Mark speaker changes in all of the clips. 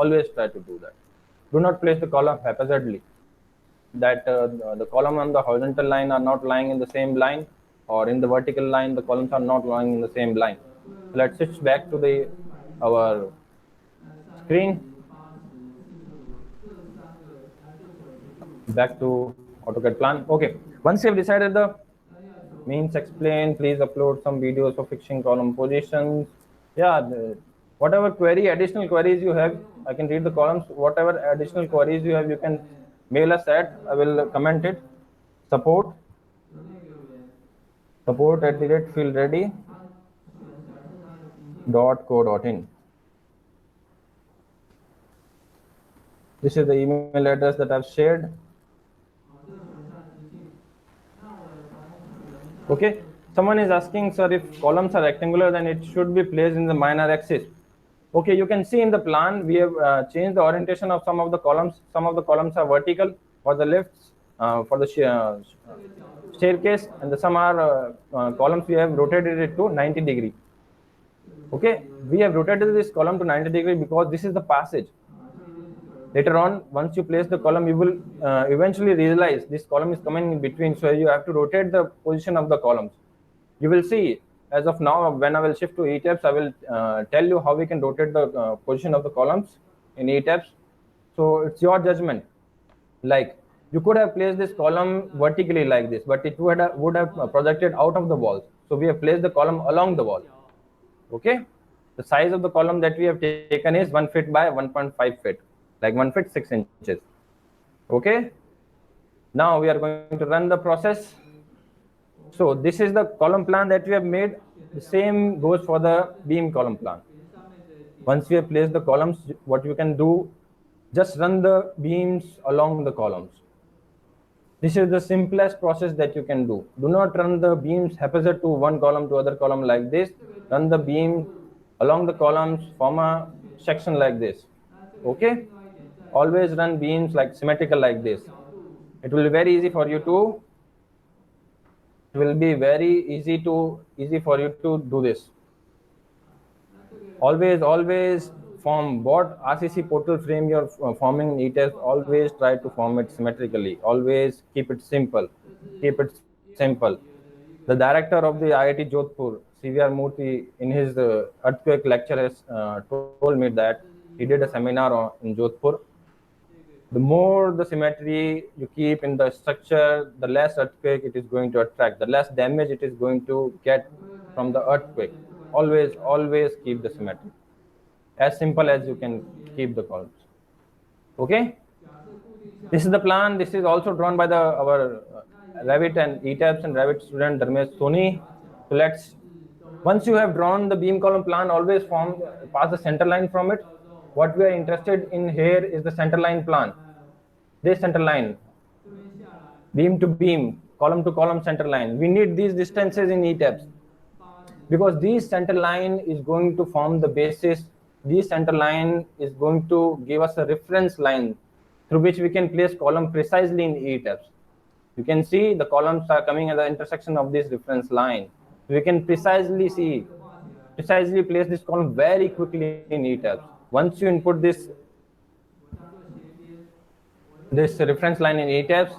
Speaker 1: Always try to do that. Do not place the column haphazardly, that the column on the horizontal line are not lying in the same line, or in the vertical line the columns are not lying in the same line. So let's switch back to the our screen, back to AutoCAD plan. Okay, once you have decided the means explain, please upload some videos of fixing column positions. Yeah, whatever additional queries you have, I can read the columns. Whatever additional queries you have, you can mail us at, I will comment it. Support @fieldready.co.in. This is the email address that I've shared. Okay, someone is asking, sir, if columns are rectangular, then it should be placed in the minor axis. Okay, you can see in the plan we have changed the orientation of some of the columns. Some of the columns are vertical for the lifts, for the staircase, and some are columns we have rotated it to 90 degree. Okay, we have rotated this column to 90 degree because this is the passage. Later on, once you place the column, you will eventually realize this column is coming in between, so you have to rotate the position of the columns. You will see, as of now, when I will shift to ETABS, I will tell you how we can rotate the position of the columns in ETABS. So it's your judgment. Like, you could have placed this column vertically like this, but it would have projected out of the walls. So we have placed the column along the wall. Okay, the size of the column that we have taken is 1 feet by 1.5 feet, like 1 feet 6 inches. Okay, now we are going to run the process. So this is the column plan that we have made. The same goes for the beam column plan. Once we have placed the columns, what you can do, just run the beams along the columns. This is the simplest process that you can do. Do not run the beams haphazard to one column to other column like this. Run the beam along the columns, form a section like this. Okay, always run beams like symmetrical like this. It will be very easy for you to do this. Always form what RCC portal frame you're forming in ETABS. Always try to form it symmetrically. Always keep it simple. The director of the IIT Jodhpur, CVR Murthy, in his earthquake lecture has told me that he did a seminar in Jodhpur. The more the symmetry you keep in the structure, the less earthquake it is going to attract, the less damage it is going to get from the earthquake. Always keep the symmetry. As simple as you can keep the columns. Okay? This is the plan. This is also drawn by our Revit and ETABS and Revit student Dharmesh Soni. So once you have drawn the beam column plan, always pass the center line from it. What we are interested in here is the center line plan. This center line, beam to beam, column to column center line. We need these distances in ETABS because this center line is going to form the basis. This center line is going to give us a reference line through which we can place column precisely in ETABS. You can see the columns are coming at the intersection of this reference line. We can precisely place this column very quickly in ETABS. Once you input this reference line in ETABS,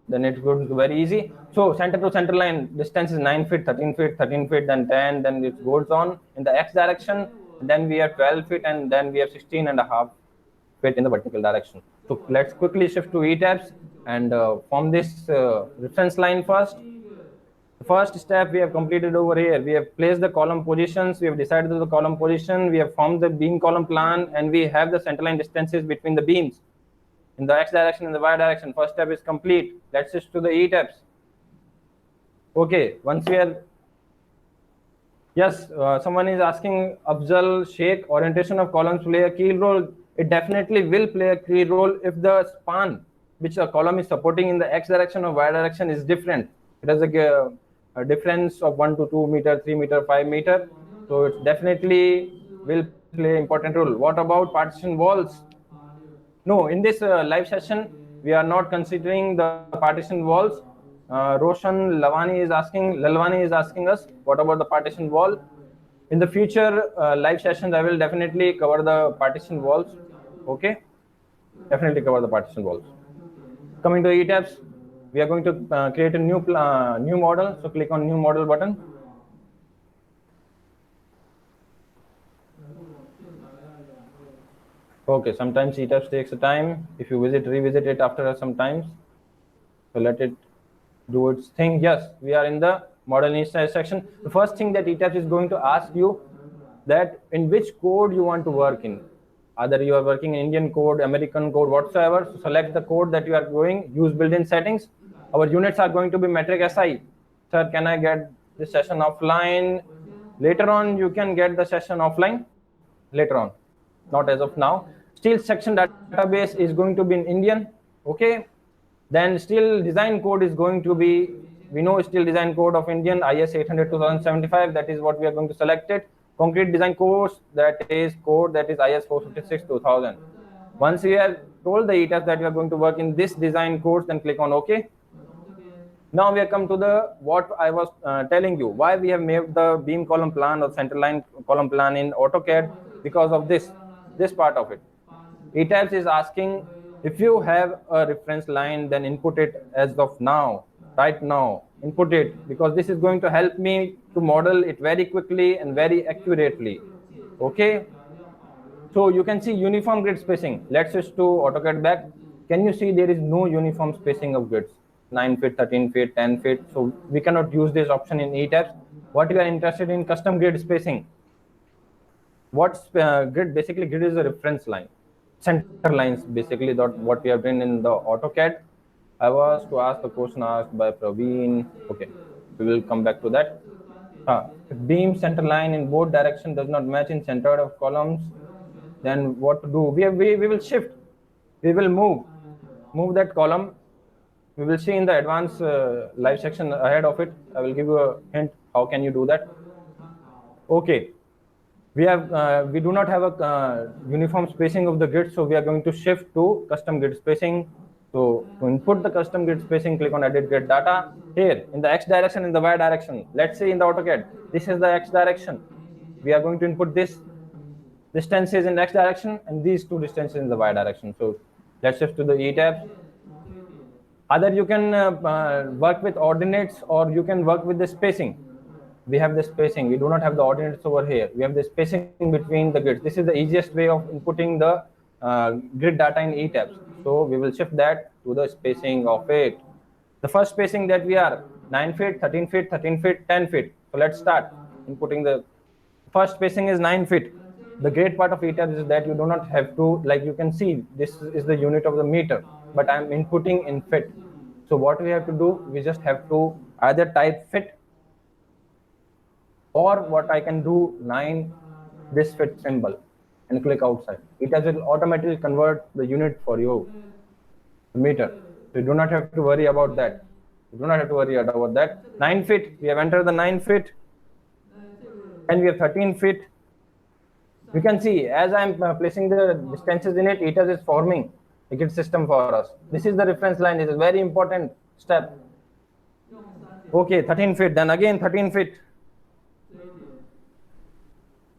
Speaker 1: then it's going to be very easy. So center to center line distance is 9 feet, 13 feet, 13 feet, then 10, then it goes on in the X direction. Then we have 12 feet, and then we have 16.5 feet in the vertical direction. So let's quickly shift to ETABS and form this reference line first. The first step we have completed over here. We have placed the column positions. We have decided the column position. We have formed the beam column plan, and we have the centerline distances between the beams in the X direction and the Y direction. First step is complete. Let's switch to the ETABS. Okay, once we are, yes, someone is asking, Afzal Sheikh, orientation of columns play a key role. It definitely will play a key role if the span which a column is supporting in the X direction or Y direction is different. It has a difference of 1 to 2 meter, 3 meter, 5 meter. So it definitely will play important role. What about partition walls? No, in this live session, we are not considering the partition walls. Roshan Lalwani is asking us, what about the partition wall? In the future live sessions, I will definitely cover the partition walls. Okay, definitely cover the partition walls. Coming to ETABS, we are going to create a new model. So click on new model button. Okay, sometimes ETABS takes a time. If you revisit it after some times. So let it do its thing. Yes, we are in the model initialize section. The first thing that ETABS is going to ask you that in which code you want to work in. Either you are working in Indian code, American code, whatsoever. So select the code that you are going, use built-in settings. Our units are going to be metric SI. Sir, can I get the session offline? Later on, you can get the session offline. Later on, not as of now. Still section database is going to be in Indian. Okay. Then still design code is going to be, we know still design code of Indian IS 800 2075. That is what we are going to select it. Concrete design course, that is code that is IS 456 2000. Once you have told the ETABS that you are going to work in this design course, then click on OK. Now we have come to the what I was telling you, why we have made the beam column plan or centerline column plan in AutoCAD, because of this part of it. ETABS is asking if you have a reference line, then input it as of now, right now, input it, because this is going to help me to model it very quickly and very accurately. Okay. So you can see uniform grid spacing. Let's switch to AutoCAD back. Can you see there is no uniform spacing of grids? 9 feet, 13 feet, 10 feet. So we cannot use this option in ETABS. What we are interested in custom grid spacing. What's grid? Basically, grid is a reference line. Center lines, basically, that what we have done in the AutoCAD. I was to ask the question asked by Praveen. Okay, we will come back to that. If beam center line in both direction does not match in center of columns, then what to do? We will shift. We will move that column. We will see in the advanced live section ahead of it. I will give you a hint. How can you do that? Okay. We do not have a uniform spacing of the grid, so we are going to shift to custom grid spacing. So to input the custom grid spacing, click on edit grid data. Here in the X direction, in the Y direction, let's say in the AutoCAD, this is the X direction. We are going to input this distances in X direction and these two distances in the Y direction. So let's shift to the ETABS. Either you can work with ordinates or you can work with the spacing. We have the spacing. We do not have the ordinates over here. We have the spacing between the grids. This is the easiest way of inputting the grid data in ETABS. So we will shift that to the spacing of it. The first spacing that we are 9 feet, 13 feet, 13 feet, 10 feet. So let's start inputting the first spacing is 9 feet. The great part of ETABS is that you do not have to, like you can see, this is the unit of the meter, but I'm inputting in feet. So what we have to do, we just have to either type feet, or what I can do, 9, this feet symbol, and click outside. ETABS will automatically convert the unit for you, the meter. So you do not have to worry about that. You do not have to worry about that. 9 feet, we have entered the 9 feet, and we have 13 feet. You can see as I'm placing the distances in it, ETABS is forming a grid system for us. This is the reference line. This is a very important step. Okay, 13 feet, then again 13 feet.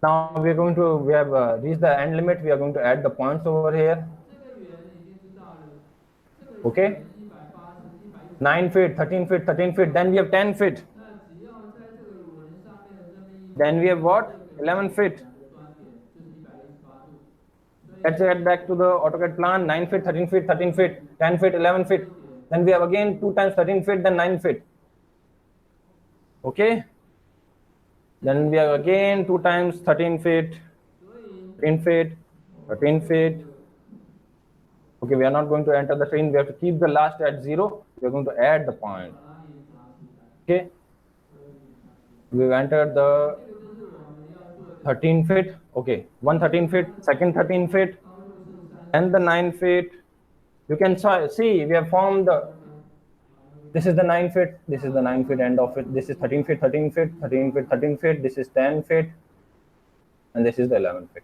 Speaker 1: Now we have reached the end limit. We are going to add the points over here. Okay, 9 feet, 13 feet, 13 feet. Then we have 10 feet. Then we have what? 11 feet. Let's get back to the AutoCAD plan. 9 feet, 13 feet, 13 feet, 10 feet, 11 feet. Then we have again 2 times 13 feet, then 9 feet. Okay. Then we have again 2 times 13 feet, 13 feet, 13 feet. Okay, we are not going to enter the train. We have to keep the last at 0. We are going to add the point. Okay. We've entered the 13 feet. Okay, one 13 feet, second 13 feet, and the 9 feet. You can see we have formed the. This is the 9 feet. This is the 9 feet end of it. This is 13 feet, 13 feet, 13 feet, 13 feet. This is 10 feet, and this is the 11 feet.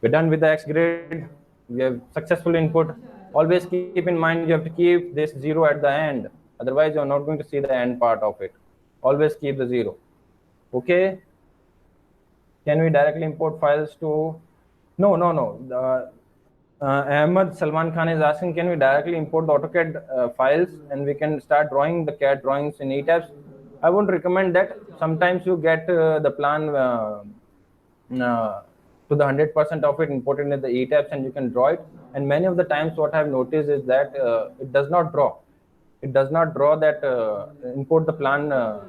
Speaker 1: We're done with the X grid. We have successful input. Always keep in mind you have to keep this 0 at the end. Otherwise, you're not going to see the end part of it. Always keep the 0. Okay. Can we directly import files to? No. Ahmed Salman Khan is asking, can we directly import the AutoCAD files and we can start drawing the CAD drawings in ETABS? I wouldn't recommend that. Sometimes you get the plan to the 100% of it imported in the ETABS and you can draw it. And many of the times what I've noticed is that it does not draw. It does not draw that import the plan to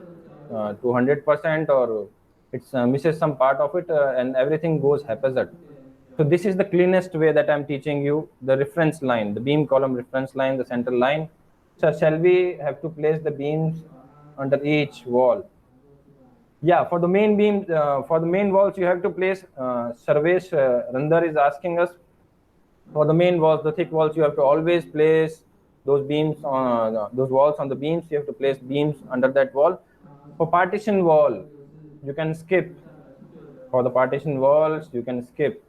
Speaker 1: 100%, or it misses some part of it and everything goes haphazard. So this is the cleanest way that I'm teaching you, the reference line, the beam column reference line, the center line. So shall we have to place the beams under each wall? Yeah, for the main beam, for the main walls, you have to place, Sarvesh Randar is asking us, for the main walls, the thick walls, you have to always place those beams on those walls on the beams. You have to place beams under that wall. For partition wall, you can skip. For the partition walls, you can skip.